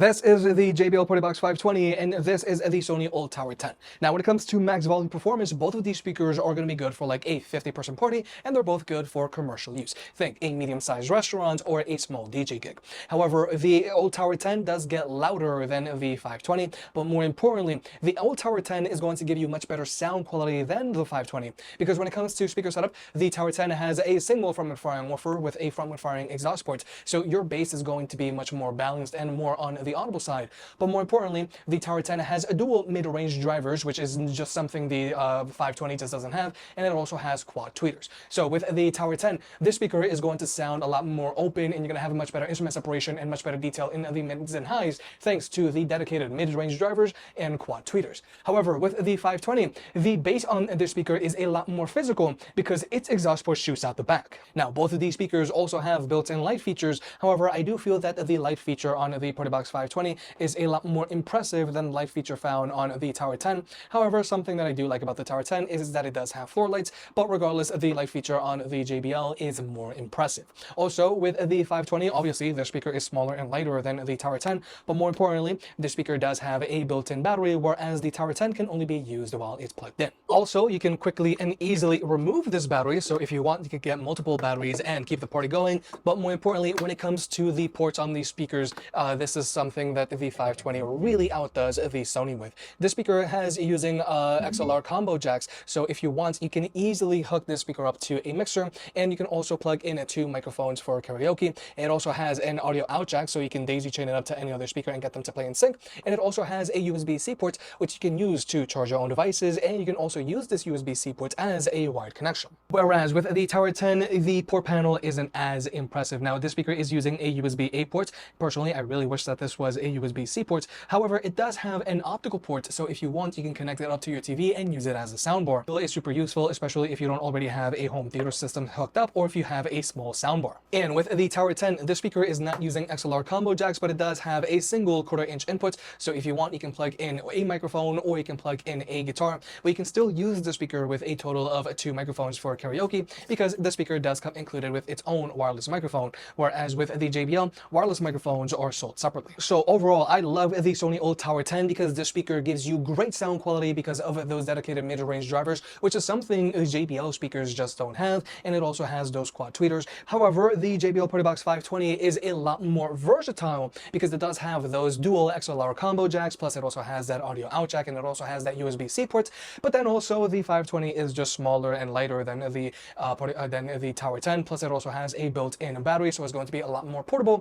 This is the JBL Partybox 520, and this is the Sony ULT Tower 10. Now, when it comes to max volume performance, both of these speakers are going to be good for like a 50-person party, and they're both good for commercial use. Think a medium-sized restaurant or a small DJ gig. However, the ULT Tower 10 does get louder than the 520, but more importantly, the ULT Tower 10 is going to give you much better sound quality than the 520, because when it comes to speaker setup, the Tower 10 has a single frontward firing woofer with a frontward firing exhaust port, so your bass is going to be much more balanced and more on the audible side. But more importantly, the Tower 10 has a dual mid-range drivers, which is just something the 520 just doesn't have, and it also has quad tweeters. So with the Tower 10, this speaker is going to sound a lot more open, and you're going to have a much better instrument separation and much better detail in the mids and highs, thanks to the dedicated mid-range drivers and quad tweeters. However, with the 520, the bass on this speaker is a lot more physical because its exhaust port shoots out the back. Now, both of these speakers also have built-in light features. However, I do feel that the light feature on the Partybox 520 is a lot more impressive than the light feature found on the Tower 10. However, something that I do like about the Tower 10 is that it does have floor lights, but regardless, the light feature on the JBL is more impressive. Also, with the 520, obviously, the speaker is smaller and lighter than the Tower 10, but more importantly, the speaker does have a built-in battery, whereas the Tower 10 can only be used while it's plugged in. Also, you can quickly and easily remove this battery, so if you want, you can get multiple batteries and keep the party going. But more importantly, when it comes to the ports on these speakers, this is something that the 520 really outdoes the Sony with. This speaker has using XLR combo jacks, so if you want, you can easily hook this speaker up to a mixer, and you can also plug in two microphones for karaoke. It also has an audio out jack, so you can daisy chain it up to any other speaker and get them to play in sync. And it also has a USB-C port, which you can use to charge your own devices, and you can also use this USB-C port as a wired connection. Whereas with the Tower 10, the port panel isn't as impressive. Now, this speaker is using a USB-A port. Personally, I really wish that this was a USB-C port. However, it does have an optical port, so if you want, you can connect it up to your TV and use it as a soundbar. It's super useful, especially if you don't already have a home theater system hooked up, or if you have a small soundbar. And with the Tower 10, this speaker is not using XLR combo jacks, but it does have a single 1/4 inch input, so if you want, you can plug in a microphone or you can plug in a guitar, but you can still use the speaker with a total of 2 microphones for karaoke, because the speaker does come included with its own wireless microphone, whereas with the JBL, wireless microphones are sold separately. So overall, I love the Sony ULT Tower 10 because this speaker gives you great sound quality because of those dedicated mid-range drivers, which is something JBL speakers just don't have, and it also has those quad tweeters. However, the JBL Partybox 520 is a lot more versatile because it does have those dual XLR combo jacks, plus it also has that audio out jack, and it also has that USB-C port. But then also the 520 is just smaller and lighter than the Tower 10, plus it also has a built-in battery, so it's going to be a lot more portable.